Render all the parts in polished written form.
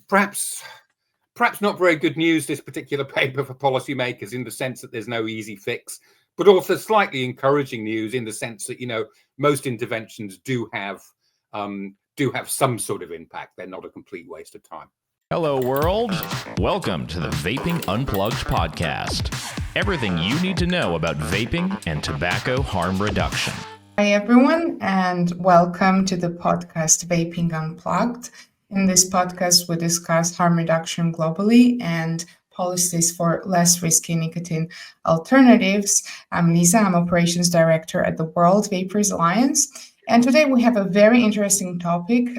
perhaps not very good news, this particular paper for policymakers, in the sense that there's no easy fix, but also slightly encouraging news in the sense that, most interventions do have some sort of impact. They're not a complete waste of time. Hello, world. Welcome to the Vaping Unplugged podcast. Everything you need to know about vaping and tobacco harm reduction. Hi, everyone, and welcome to the podcast Vaping Unplugged. In this podcast, we discuss harm reduction globally and policies for less risky nicotine alternatives. I'm Lisa, I'm Operations Director at the World Vapers Alliance. And today we have a very interesting topic.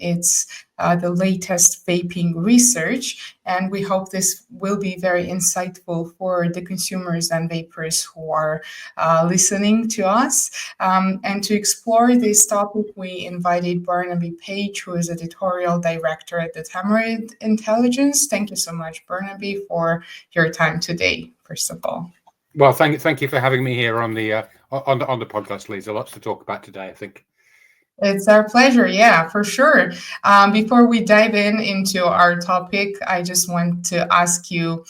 It's the latest vaping research, and we hope this will be very insightful for the consumers and vapers who are listening to us. And to explore this topic, we invited Barnaby Page, who is Editorial Director at ECigIntelligence. Thank you so much, Barnaby, for your time today, first of all. Well, thank you for having me here on the podcast, Lisa. Lots to talk about today, I think. It's our pleasure. Yeah, for sure. Before we dive into our topic, I just want to ask you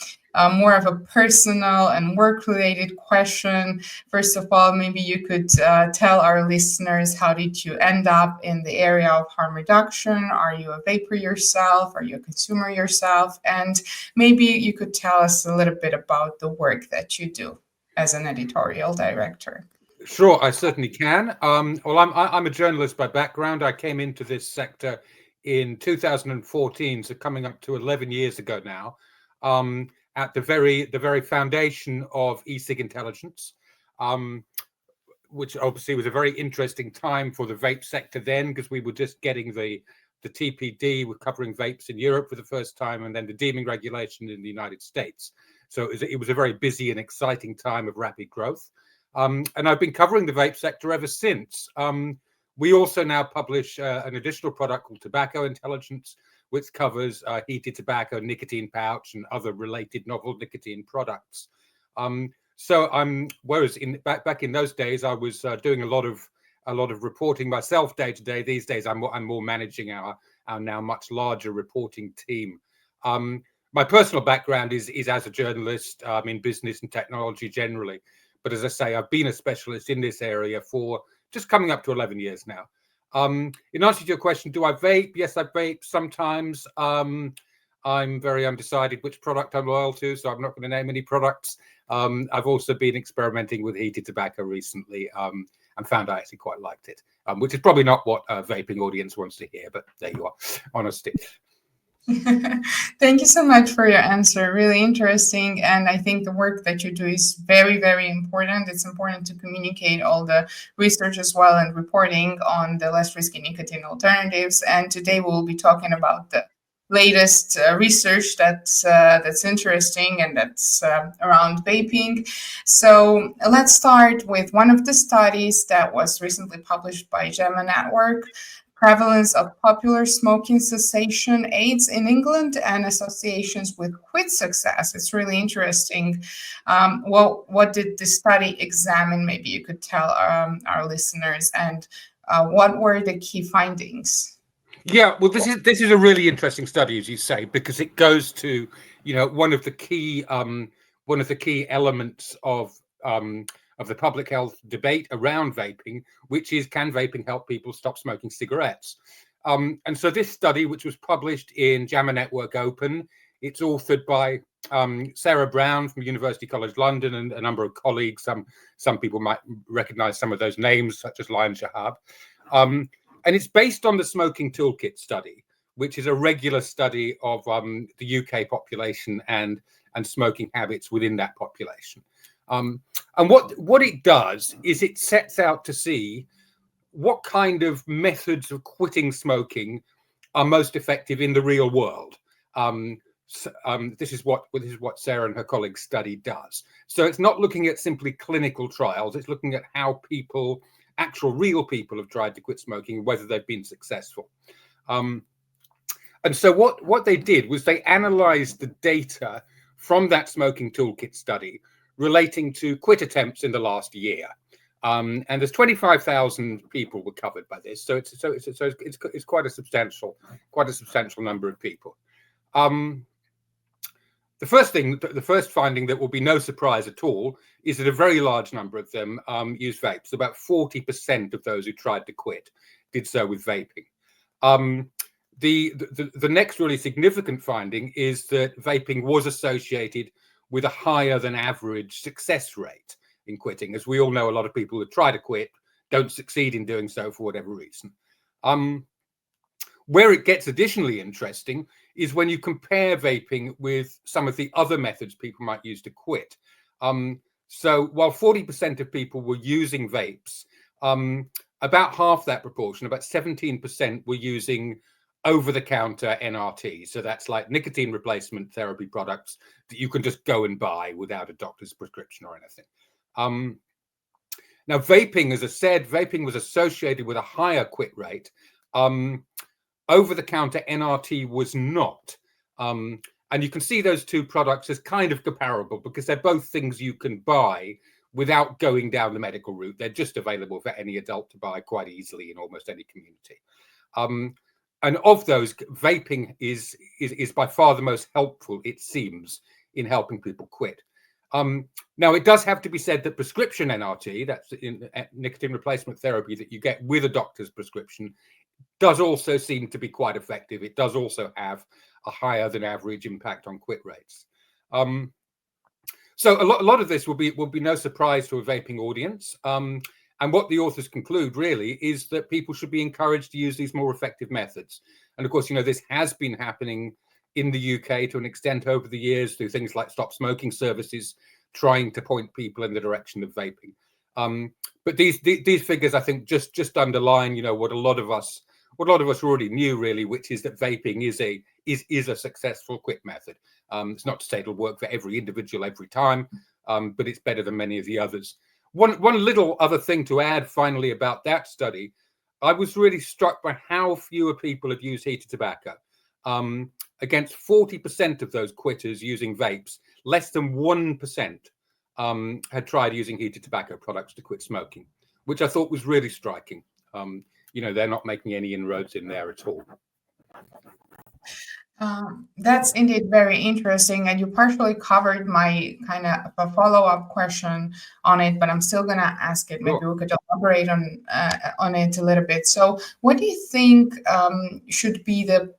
more of a personal and work-related question. First of all, maybe you could tell our listeners, how did you end up in the area of harm reduction? Are you a vapor yourself? Are you a consumer yourself? And maybe you could tell us a little bit about the work that you do as an editorial director. Sure, I certainly can. Well, I'm a journalist by background. I came into this sector in 2014, so coming up to 11 years ago now, at the very foundation of ECigIntelligence, which obviously was a very interesting time for the vape sector then, because we were just getting the TPD, we're covering vapes in Europe for the first time, and then the deeming regulation in the United States. So it was a very busy and exciting time of rapid growth. And I've been covering the vape sector ever since. We also now publish an additional product called Tobacco Intelligence, which covers heated tobacco, nicotine pouch, and other related novel nicotine products. Whereas back in those days, I was doing a lot of reporting myself day to day. These days, I'm more managing our now much larger reporting team. My personal background is as a journalist in business and technology generally. But as I say, I've been a specialist in this area for just coming up to 11 years now. In answer to your question, do I vape? Yes, I vape sometimes. I'm very undecided which product I'm loyal to, so I'm not going to name any products. I've also been experimenting with heated tobacco recently and found I actually quite liked it, which is probably not what a vaping audience wants to hear, but there you are, honesty. Thank you so much for your answer. Really interesting. And I think the work that you do is very, very important. It's important to communicate all the research as well and reporting on the less risky nicotine alternatives. And today we'll be talking about the latest research that's interesting and that's around vaping. So let's start with one of the studies that was recently published by JAMA Network. Prevalence of popular smoking cessation aids in England and associations with quit success. It's really interesting. What did the study examine? Maybe you could tell our listeners, and what were the key findings? Yeah, well, this is a really interesting study, as you say, because it goes to one of the key elements of the public health debate around vaping, which is, can vaping help people stop smoking cigarettes? And so this study, which was published in JAMA Network Open, it's authored by Sarah Brown from University College London and a number of colleagues. Some people might recognize some of those names, such as Lion Shahab. And it's based on the Smoking Toolkit study, which is a regular study of the UK population and smoking habits within that population. And what it does is it sets out to see what kind of methods of quitting smoking are most effective in the real world. This is what Sarah and her colleagues' study does. So it's not looking at simply clinical trials. It's looking at how actual real people have tried to quit smoking, whether they've been successful. And so what they did was they analyzed the data from that Smoking Toolkit study relating to quit attempts in the last year. And there's 25,000 people were covered by this, so it's quite a substantial number of people. The first finding that will be no surprise at all is that a very large number of them use vapes. About 40% of those who tried to quit did so with vaping. The next really significant finding is that vaping was associated with a higher than average success rate in quitting. As we all know, a lot of people who try to quit don't succeed in doing so for whatever reason. Where it gets additionally interesting is when you compare vaping with some of the other methods people might use to quit. So while 40% of people were using vapes, about half that proportion, about 17%, were using over-the-counter NRT. So that's like nicotine replacement therapy products that you can just go and buy without a doctor's prescription or anything. Now, vaping, as I said, vaping was associated with a higher quit rate. Over-the-counter NRT was not. And you can see those two products as kind of comparable because they're both things you can buy without going down the medical route. They're just available for any adult to buy quite easily in almost any community. And of those, vaping is by far the most helpful, it seems, in helping people quit. Now, it does have to be said that prescription NRT, that's in nicotine replacement therapy that you get with a doctor's prescription, does also seem to be quite effective. It does also have a higher than average impact on quit rates. So a lot of this will be no surprise to a vaping audience. And what the authors conclude really is that people should be encouraged to use these more effective methods. And of course, this has been happening in the UK to an extent over the years through things like stop smoking services, trying to point people in the direction of vaping. But these figures, I think, just underline, what a lot of us already knew, really, which is that vaping is a successful quit method. It's not to say it'll work for every individual every time, but it's better than many of the others. One little other thing to add, finally, about that study, I was really struck by how fewer people have used heated tobacco. Against 40% of those quitters using vapes, less than 1% had tried using heated tobacco products to quit smoking, which I thought was really striking. They're not making any inroads in there at all. That's indeed very interesting, and you partially covered my kind of a follow-up question on it, but I'm still going to ask it. Maybe we could elaborate on it a little bit. So what do you think should be the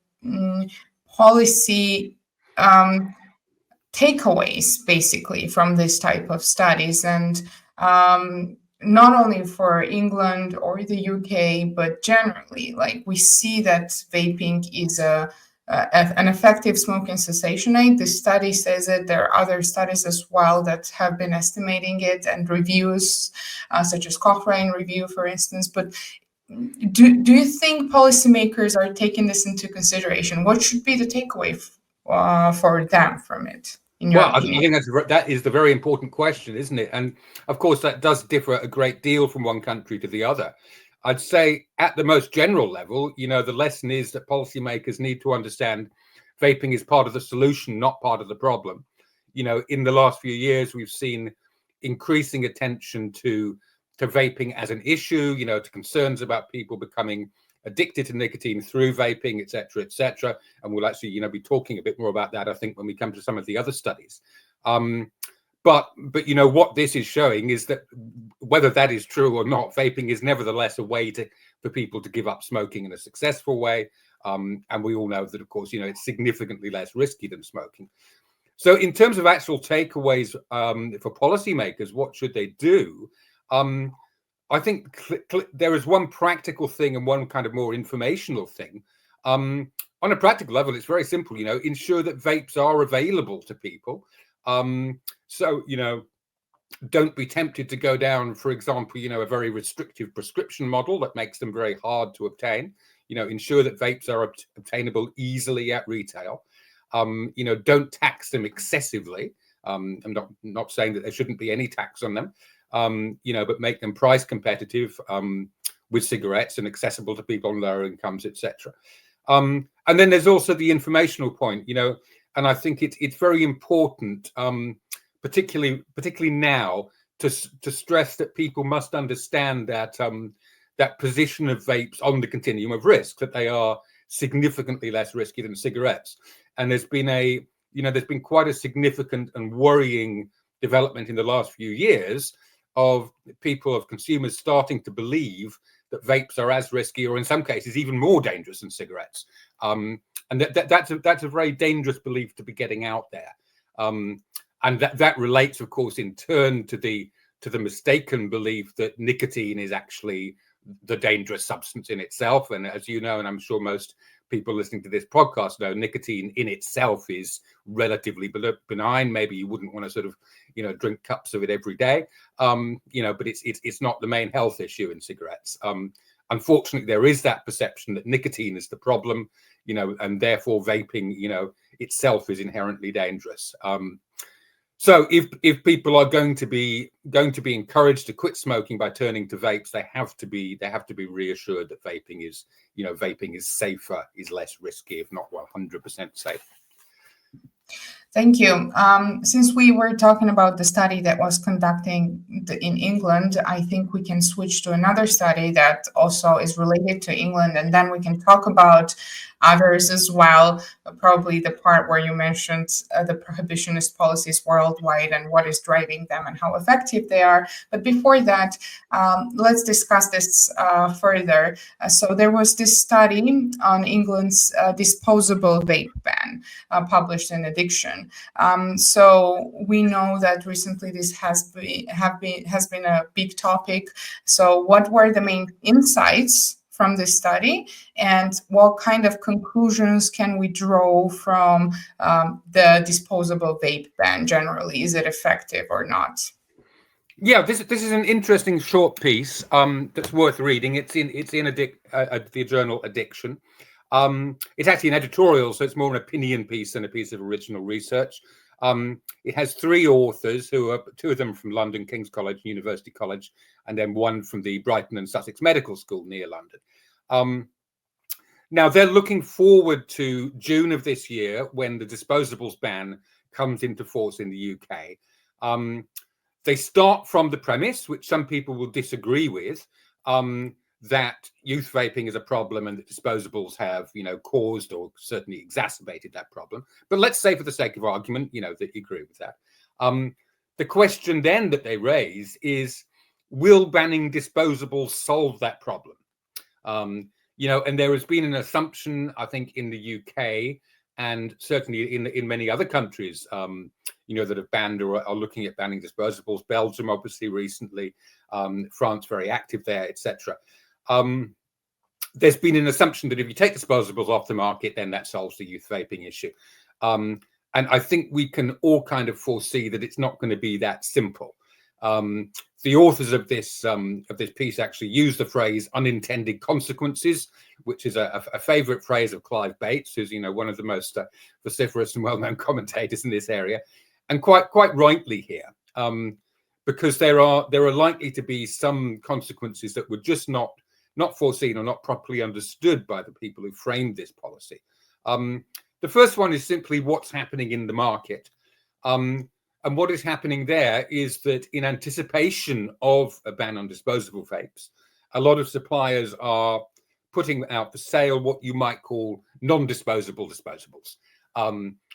policy takeaways, basically, from this type of studies? And not only for England or the UK, but generally, like we see that vaping is an effective smoking cessation aid. The study says it. There are other studies as well that have been estimating it, and reviews such as Cochrane review, for instance. But do you think policymakers are taking this into consideration? What should be the takeaway for them from it? Well, I think that is the very important question, isn't it? And of course, that does differ a great deal from one country to the other. I'd say at the most general level, the lesson is that policymakers need to understand vaping is part of the solution, not part of the problem. In the last few years, we've seen increasing attention to vaping as an issue, to concerns about people becoming addicted to nicotine through vaping, et cetera, et cetera. And we'll actually, be talking a bit more about that, I think, when we come to some of the other studies. But what this is showing is that whether that is true or not, vaping is nevertheless a way for people to give up smoking in a successful way. And we all know that, of course, it's significantly less risky than smoking. So in terms of actual takeaways for policymakers, what should they do? I think there is one practical thing and one kind of more informational thing. On a practical level, it's very simple, ensure that vapes are available to people. So, don't be tempted to go down, for example, a very restrictive prescription model that makes them very hard to obtain. Ensure that vapes are obtainable easily at retail. Don't tax them excessively. I'm not saying that there shouldn't be any tax on them, but make them price competitive with cigarettes and accessible to people on lower incomes, etc. And then there's also the informational point, and I think it's very important, particularly now, to stress that people must understand that that position of vapes on the continuum of risk, that they are significantly less risky than cigarettes. and there's been quite a significant and worrying development in the last few years of consumers starting to believe that vapes are as risky, or in some cases even more dangerous than cigarettes. And that's a very dangerous belief to be getting out there. And that relates, of course, in turn to the mistaken belief that nicotine is actually the dangerous substance in itself. And as you know, and I'm sure most people listening to this podcast know, nicotine in itself is relatively benign. Maybe you wouldn't want to sort of, drink cups of it every day, but it's not the main health issue in cigarettes. Unfortunately, there is that perception that nicotine is the problem, and therefore vaping, itself is inherently dangerous. So if people are going to be encouraged to quit smoking by turning to vapes, they have to be reassured that vaping is safer, is less risky, if not 100% safe. Thank you. Since we were talking about the study that was conducting in England, I think we can switch to another study that also is related to England, and then we can talk about others as well, probably the part where you mentioned the prohibitionist policies worldwide and what is driving them and how effective they are. But before that, let's discuss this further. So there was this study on England's disposable vape ban published in Addiction. So we know that recently this has been a big topic. So what were the main insights from this study, and what kind of conclusions can we draw from the disposable vape ban generally? Is it effective or not? Yeah, this is an interesting short piece that's worth reading. It's in the journal Addiction. It's actually an editorial, so it's more an opinion piece than a piece of original research. It has 3 authors, who are 2 of them from London King's College, University College, and then 1 from the Brighton and Sussex Medical School near London. Now, they're looking forward to June of this year, when the disposables ban comes into force in the UK. They start from the premise, which some people will disagree with, that youth vaping is a problem and that disposables have, caused or certainly exacerbated that problem. But let's say, for the sake of argument, that you agree with that. The question then that they raise is, will banning disposables solve that problem? And there has been an assumption, I think, in the UK and certainly in many other countries, that have banned or are looking at banning disposables. Belgium, obviously, recently, France, very active there, etc. There's been an assumption that if you take disposables off the market, then that solves the youth vaping issue. And I think we can all kind of foresee that it's not going to be that simple. The authors of this piece actually use the phrase "unintended consequences," which is a favorite phrase of Clive Bates, who's one of the most vociferous and well-known commentators in this area, and quite rightly here, because there are likely to be some consequences that were just not foreseen or not properly understood by the people who framed this policy. The first one is simply what's happening in the market. And what is happening there is that in anticipation of a ban on disposable vapes, a lot of suppliers are putting out for sale what you might call non-disposable disposables.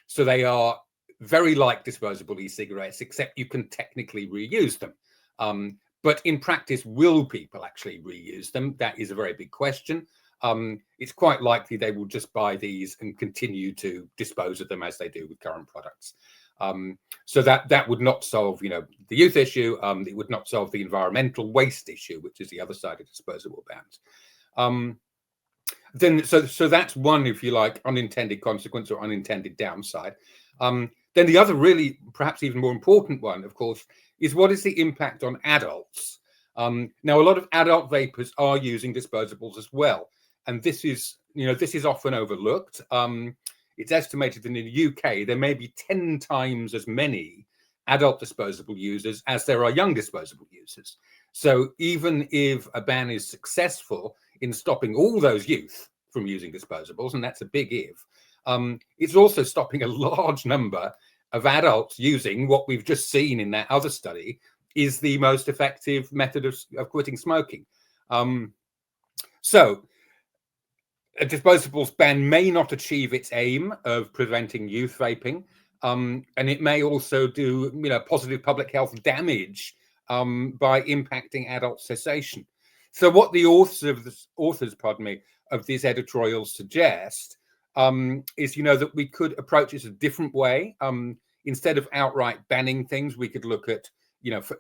So they are very like disposable e-cigarettes, except you can technically reuse them. But in practice, will people actually reuse them? That is a very big question. It's quite likely they will just buy these and continue to dispose of them as they do with current products. So that would not solve, the youth issue. It would not solve the environmental waste issue, which is the other side of disposable bans. So that's one, if you like, unintended consequence or unintended downside. Then the other, really, perhaps even more important one, of course, is what is the impact on adults? Now, a lot of adult vapers are using disposables as well, and this is often overlooked. It's estimated that in the UK there may be 10 times as many adult disposable users as there are young disposable users. So even if a ban is successful in stopping all those youth from using disposables, and that's a big if, it's also stopping a large number of adults using what we've just seen in that other study is the most effective method of quitting smoking. So a disposables ban may not achieve its aim of preventing youth vaping, and it may also do positive public health damage by impacting adult cessation. So what the authors of this editorial suggest is that we could approach it a different way. Instead of outright banning things, we could look at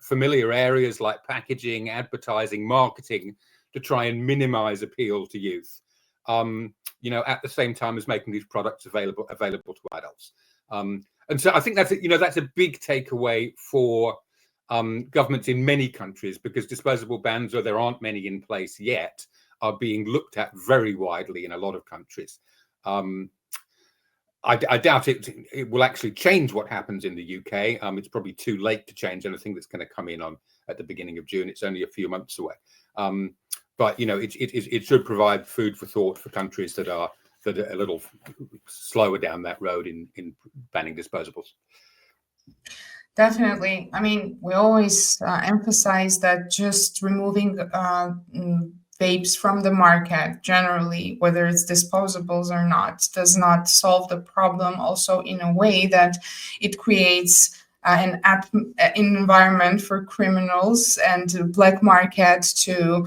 familiar areas like packaging, advertising, marketing to try and minimize appeal to youth. At the same time as making these products available to adults. And so I think that's a big takeaway for governments in many countries, because disposable bans, though there aren't many in place yet, are being looked at very widely in a lot of countries. I doubt it will actually change what happens in the UK. It's probably too late to change anything that's going to come in at the beginning of June. It's only a few months away. But it should provide food for thought for countries that are a little slower down that road in banning disposables. Definitely. I mean, we always emphasize that just removing vapes from the market, generally, whether it's disposables or not, does not solve the problem. Also, in a way that it creates an environment for criminals and black market to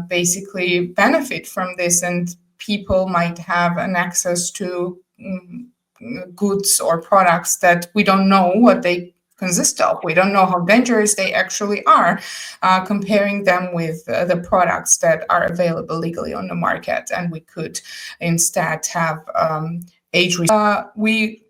basically benefit from this, and people might have an access to goods or products that we don't know what they consist of. We don't know how dangerous they actually are, comparing them with the products that are available legally on the market. And we could instead have age. We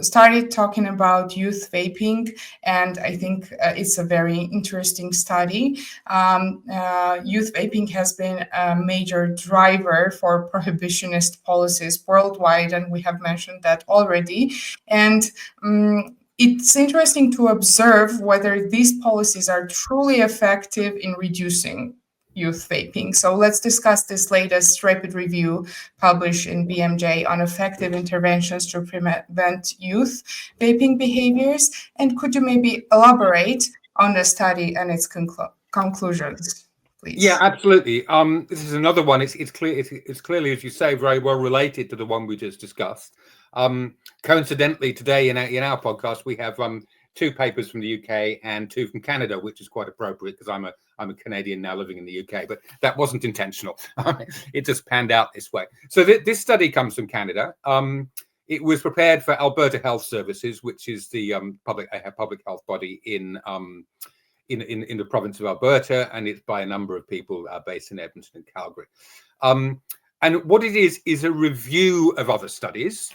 started talking about youth vaping, and I think it's a very interesting study. Youth vaping has been a major driver for prohibitionist policies worldwide, and we have mentioned that already. And it's interesting to observe whether these policies are truly effective in reducing youth vaping. So let's discuss this latest rapid review published in BMJ on effective interventions to prevent youth vaping behaviors. And could you maybe elaborate on the study and its conclusions, please? Yeah, absolutely. This is another one. It's clearly, as you say, very well related to the one we just discussed. Coincidentally, today in our podcast, we have 2 papers from the UK and 2 from Canada, which is quite appropriate because I'm a Canadian now living in the UK, but that wasn't intentional. It just panned out this way. So this study comes from Canada. It was prepared for Alberta Health Services, which is the public health body in the province of Alberta, and it's by a number of people based in Edmonton and Calgary. And what it is a review of other studies.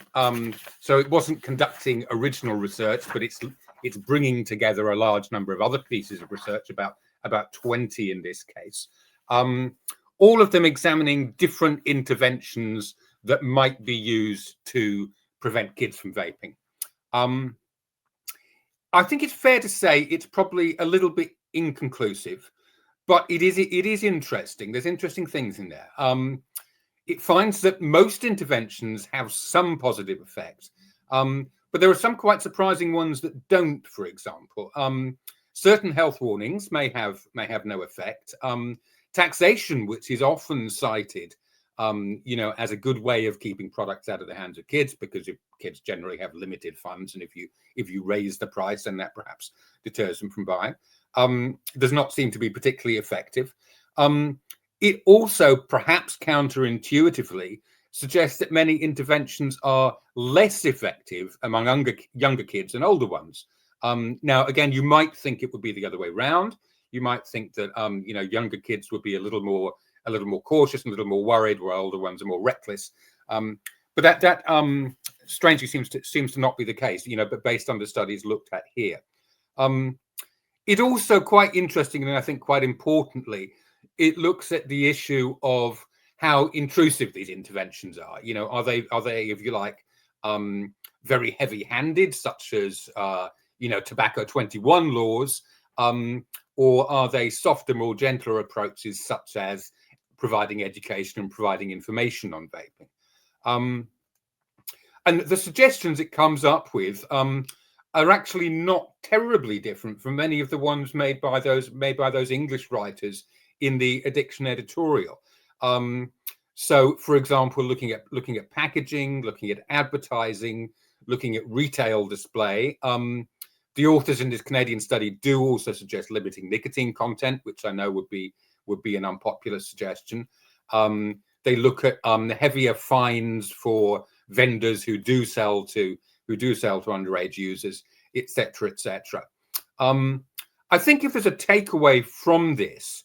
So it wasn't conducting original research, but it's bringing together a large number of other pieces of research, about 20 in this case, all of them examining different interventions that might be used to prevent kids from vaping. I think it's fair to say it's probably a little bit inconclusive, but it is interesting. There's interesting things in there. It finds that most interventions have some positive effect, but there are some quite surprising ones that don't. For example, certain health warnings may have no effect. Taxation, which is often cited, as a good way of keeping products out of the hands of kids, because if kids generally have limited funds, and if you raise the price, then that perhaps deters them from buying, does not seem to be particularly effective. It also, perhaps counterintuitively, suggests that many interventions are less effective among younger kids than older ones. Now, again, you might think it would be the other way around. You might think that younger kids would be a little more cautious and a little more worried, while older ones are more reckless. But that strangely seems to not be the case. But based on the studies looked at here, it also quite interesting, and I think quite importantly, it looks at the issue of how intrusive these interventions are. Are they, if you like, very heavy-handed, such as tobacco 21 laws, or are they softer, more gentler approaches, such as providing education and providing information on vaping? And the suggestions it comes up with are actually not terribly different from many of the ones made by those English writers in the addiction editorial. So, for example, looking at packaging, looking at advertising, looking at retail display. The authors in this Canadian study do also suggest limiting nicotine content, which I know would be an unpopular suggestion. They look at heavier fines for vendors who do sell to underage users, etc., etc. I think if there's a takeaway from this,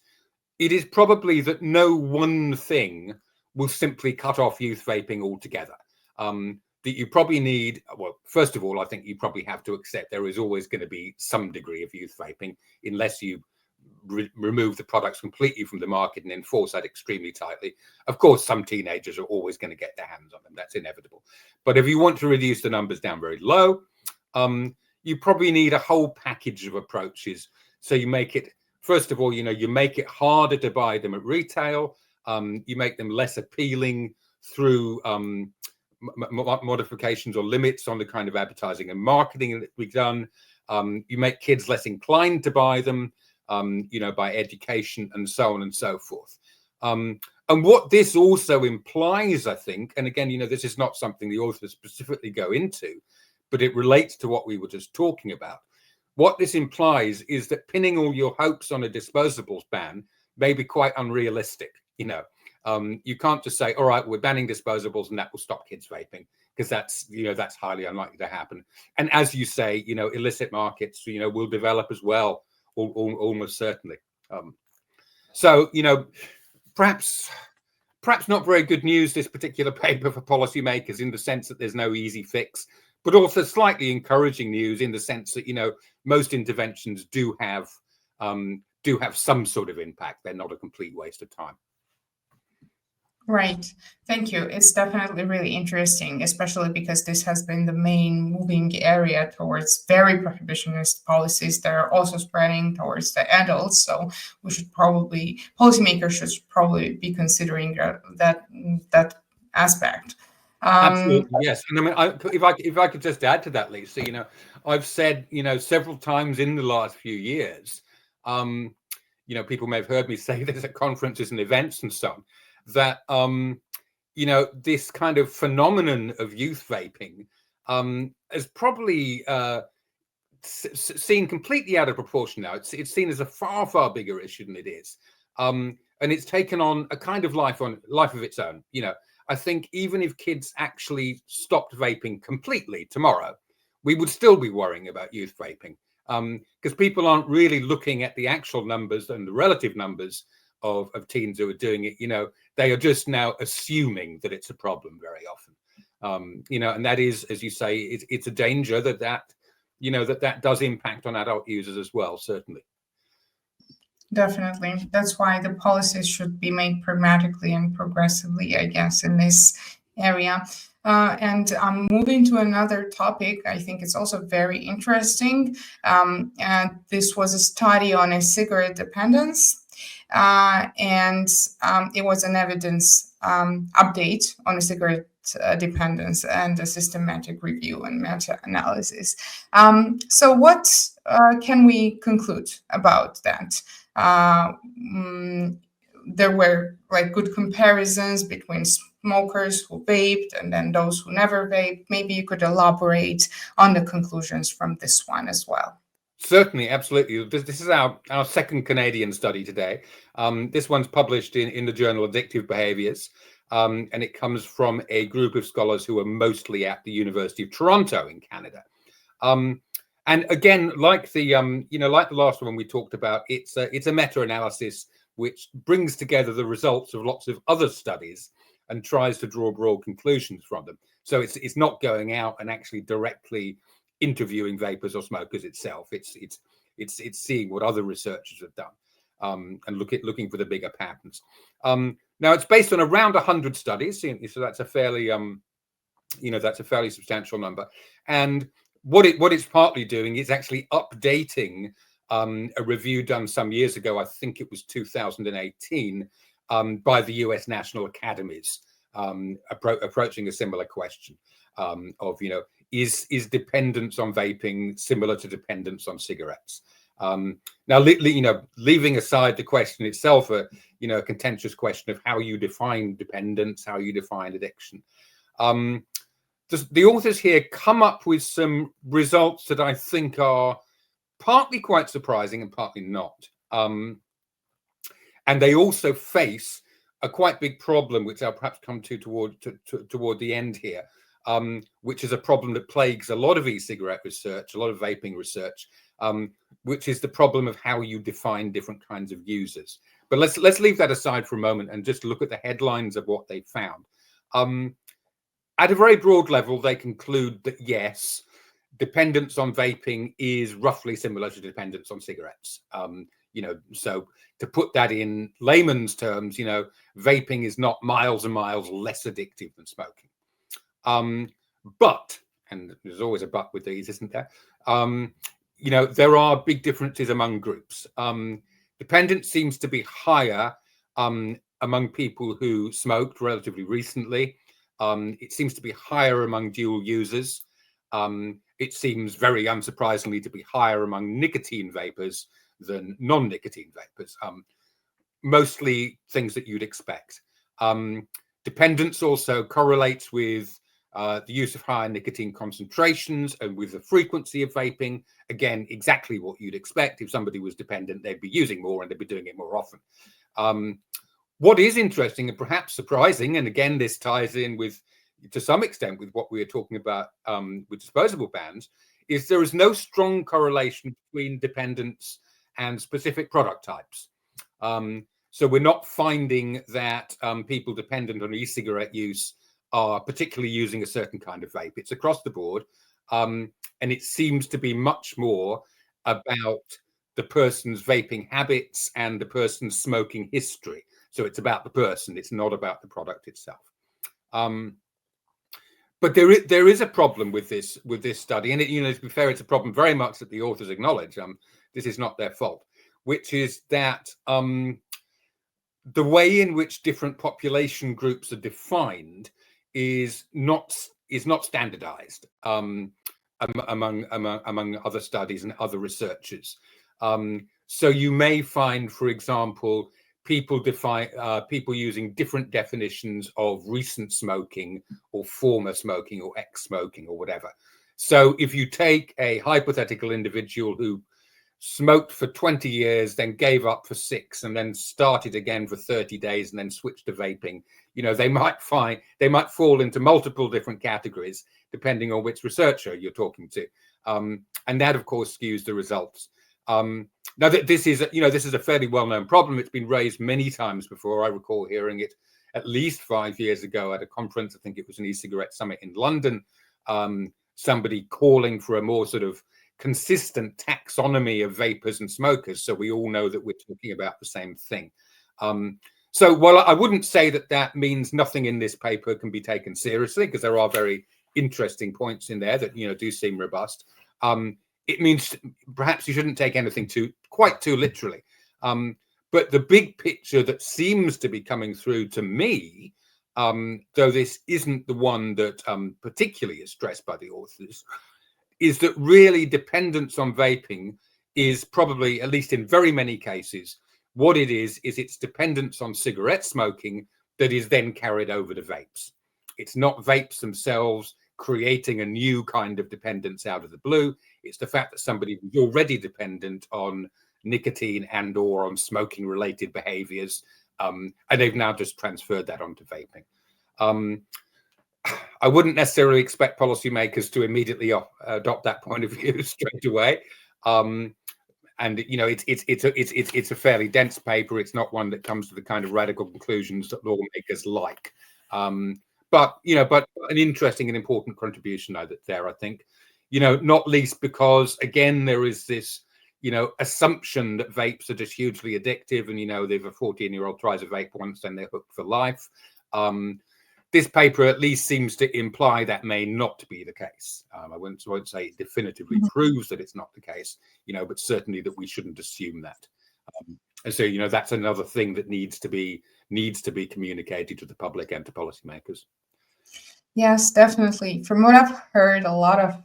it is probably that no one thing will simply cut off youth vaping altogether. That you probably need, well, first of all, I think you probably have to accept there is always going to be some degree of youth vaping, unless you remove the products completely from the market and enforce that extremely tightly. Of course, some teenagers are always going to get their hands on them. That's inevitable. But if you want to reduce the numbers down very low, you probably need a whole package of approaches. So you make it, first of all, you make it harder to buy them at retail. You make them less appealing through modifications or limits on the kind of advertising and marketing that we've done. You make kids less inclined to buy them, by education and so on and so forth. And what this also implies, I think, and again, this is not something the authors specifically go into, but it relates to what we were just talking about. What this implies is that pinning all your hopes on a disposables ban may be quite unrealistic. You can't just say, all right, we're banning disposables and that will stop kids vaping, because that's highly unlikely to happen. And as you say, illicit markets, will develop as well, almost certainly. So, perhaps not very good news, this particular paper, for policymakers, in the sense that there's no easy fix, but also slightly encouraging news in the sense that, most interventions do have some sort of impact. They're not a complete waste of time. Right. Thank you. It's definitely really interesting, especially because this has been the main moving area towards very prohibitionist policies that are also spreading towards the adults. So policymakers should probably be considering that aspect. Absolutely, yes. And I mean, if I could just add to that, Lisa, I've said, several times in the last few years, people may have heard me say this at conferences and events and so on, that this kind of phenomenon of youth vaping is probably seen completely out of proportion now. It's seen as a far bigger issue than it is, and it's taken on a kind of life of its own. I think even if kids actually stopped vaping completely tomorrow, we would still be worrying about youth vaping, because people aren't really looking at the actual numbers and the relative numbers of teens who are doing it. They are just now assuming that it's a problem very often, and that is, as you say, it's a danger that does impact on adult users as well, certainly. Definitely. That's why the policies should be made pragmatically and progressively, I guess, in this area. And moving to another topic, I think it's also very interesting. And this was a study on a cigarette dependence. And it was an evidence update on a cigarette dependence and a systematic review and meta-analysis. So what can we conclude about that? There were good comparisons between smokers who vaped and then those who never vaped. Maybe you could elaborate on the conclusions from this one as well. Certainly, absolutely. This is our second Canadian study today. This one's published in the journal Addictive Behaviours, and it comes from a group of scholars who are mostly at the University of Toronto in Canada. And again, like the last one we talked about, it's a meta-analysis which brings together the results of lots of other studies and tries to draw broad conclusions from them. So it's not going out and actually directly interviewing vapers or smokers itself. It's seeing what other researchers have done, and looking for the bigger patterns. Now it's based on around 100 studies, so that's a fairly substantial number. And what it's partly doing is actually updating a review done some years ago, I think it was 2018, by the US National Academies, approaching a similar question of, is dependence on vaping similar to dependence on cigarettes? Now, leaving aside the question itself, a contentious question of how you define dependence, how you define addiction. The authors here come up with some results that I think are partly quite surprising and partly not. And they also face a quite big problem, which I'll perhaps come to toward the end here, which is a problem that plagues a lot of e-cigarette research, a lot of vaping research, which is the problem of how you define different kinds of users. But let's leave that aside for a moment and just look at the headlines of what they found. At a very broad level, they conclude that yes, dependence on vaping is roughly similar to dependence on cigarettes. So to put that in layman's terms, vaping is not miles and miles less addictive than smoking. But, and there's always a but with these, isn't there? There are big differences among groups. Dependence seems to be higher among people who smoked relatively recently. It seems to be higher among dual users. It seems very unsurprisingly to be higher among nicotine vapors than non-nicotine vapors. Mostly things that you'd expect. Dependence also correlates with the use of higher nicotine concentrations and with the frequency of vaping. Again, exactly what you'd expect. If somebody was dependent, they'd be using more and they'd be doing it more often. What is interesting and perhaps surprising, and again, this ties in with, to some extent, with what we were talking about with disposable bans, is there is no strong correlation between dependence and specific product types. So we're not finding that people dependent on e-cigarette use are particularly using a certain kind of vape. It's across the board. And it seems to be much more about the person's vaping habits and the person's smoking history. So it's about the person. It's not about the product itself. But there is a problem with this study, and to be fair, it's a problem very much that the authors acknowledge. This is not their fault, which is that the way in which different population groups are defined is not standardized among other studies and other researchers. So you may find, for example, people using different definitions of recent smoking or former smoking or ex-smoking or whatever. So if you take a hypothetical individual who smoked for 20 years, then gave up for 6, and then started again for 30 days and then switched to vaping, they might fall into multiple different categories depending on which researcher you're talking to. And that, of course, skews the results. Now, this is a fairly well-known problem. It's been raised many times before. I recall hearing it at least 5 years ago at a conference. I think it was an e-cigarette summit in London. Somebody calling for a more sort of consistent taxonomy of vapors and smokers, so we all know that we're talking about the same thing. So while I wouldn't say that means nothing in this paper can be taken seriously, because there are very interesting points in there that do seem robust, it means perhaps you shouldn't take anything quite too literally. But the big picture that seems to be coming through to me, though this isn't the one that particularly is stressed by the authors, is that really dependence on vaping is probably, at least in very many cases, what it is it's dependence on cigarette smoking that is then carried over to vapes. It's not vapes themselves creating a new kind of dependence out of the blue. It's the fact that somebody was already dependent on nicotine and or on smoking related behaviors, and they've now just transferred that onto vaping. I wouldn't necessarily expect policymakers to immediately adopt that point of view straight away. And it's a fairly dense paper. It's not one that comes to the kind of radical conclusions that lawmakers like. But an interesting and important contribution there, I think. Not least because, again, there is this assumption that vapes are just hugely addictive, and if a 14-year-old tries a vape once, then they're hooked for life. This paper at least seems to imply that may not be the case. I won't say it definitively proves that it's not the case, but certainly that we shouldn't assume that. And so, that's another thing that needs to be communicated to the public and to policymakers. Yes, definitely. From what I've heard, a lot of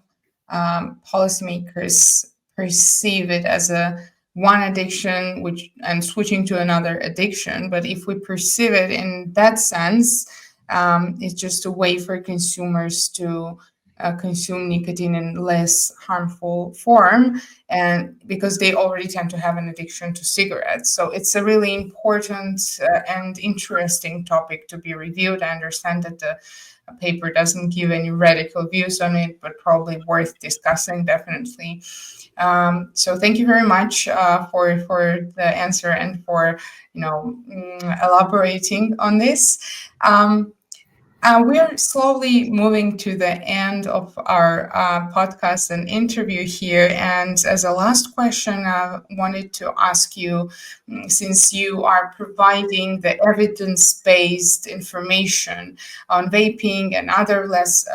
policymakers perceive it as a one addiction and switching to another addiction. But if we perceive it in that sense, it's just a way for consumers to consume nicotine in less harmful form, and because they already tend to have an addiction to cigarettes. So it's a really important and interesting topic to be reviewed. I understand that the paper doesn't give any radical views on it, but probably worth discussing, definitely. So thank you very much for the answer and for elaborating on this. We are slowly moving to the end of our podcast and interview here. And as a last question, I wanted to ask you, since you are providing the evidence-based information on vaping and other less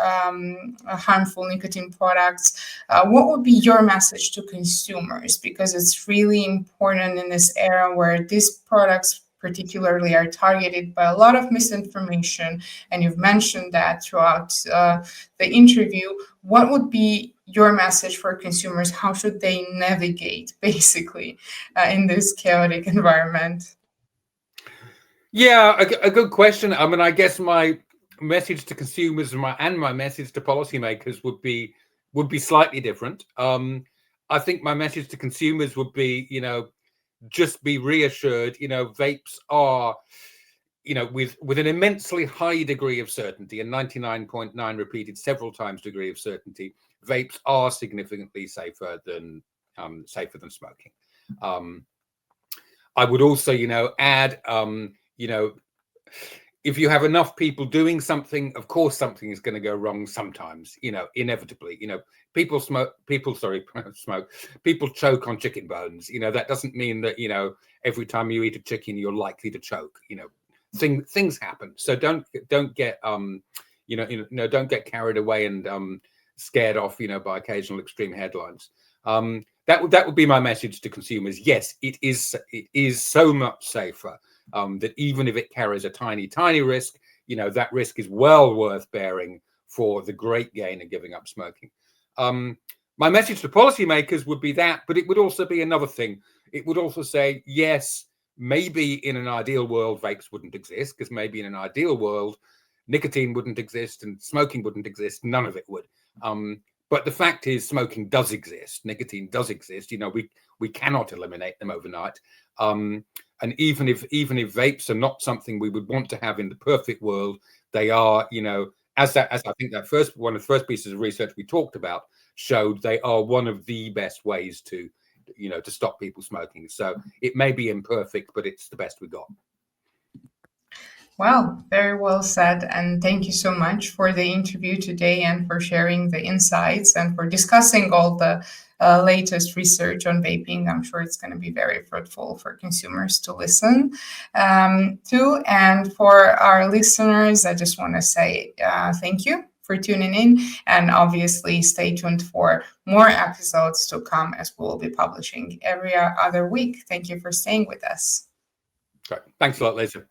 harmful nicotine products, what would be your message to consumers? Because it's really important in this era where these products particularly are targeted by a lot of misinformation, and you've mentioned that throughout the interview. What would be your message for consumers? How should they navigate, basically, in this chaotic environment? Yeah, a good question. I mean, I guess my message to consumers and my message to policymakers would be slightly different. I think my message to consumers would be, just be reassured, vapes are, with an immensely high degree of certainty, and 99.9 repeated several times degree of certainty, vapes are significantly safer than smoking. I would also, add, if you have enough people doing something, of course something is going to go wrong sometimes, inevitably. People choke on chicken bones. That doesn't mean that, every time you eat a chicken, you're likely to choke. Things happen. So don't get don't get carried away and scared off, by occasional extreme headlines. That would be my message to consumers. Yes, it is so much safer. That even if it carries a tiny risk, that risk is well worth bearing for the great gain of giving up smoking. My message to policymakers would be that, but it would also be another thing. It would also say, yes, maybe in an ideal world, vapes wouldn't exist, because maybe in an ideal world, nicotine wouldn't exist and smoking wouldn't exist. None of it would. But the fact is, smoking does exist. Nicotine does exist. We cannot eliminate them overnight. And even if vapes are not something we would want to have in the perfect world, they are, as I think that one of the first pieces of research we talked about showed, they are one of the best ways to stop people smoking. So it may be imperfect, but it's the best we got. Well, very well said. And thank you so much for the interview today and for sharing the insights and for discussing all the latest research on vaping. I'm sure it's going to be very fruitful for consumers to listen to. And for our listeners, I just want to say thank you for tuning in. And obviously, stay tuned for more episodes to come, as we'll be publishing every other week. Thank you for staying with us. Great. Thanks a lot, Lisa.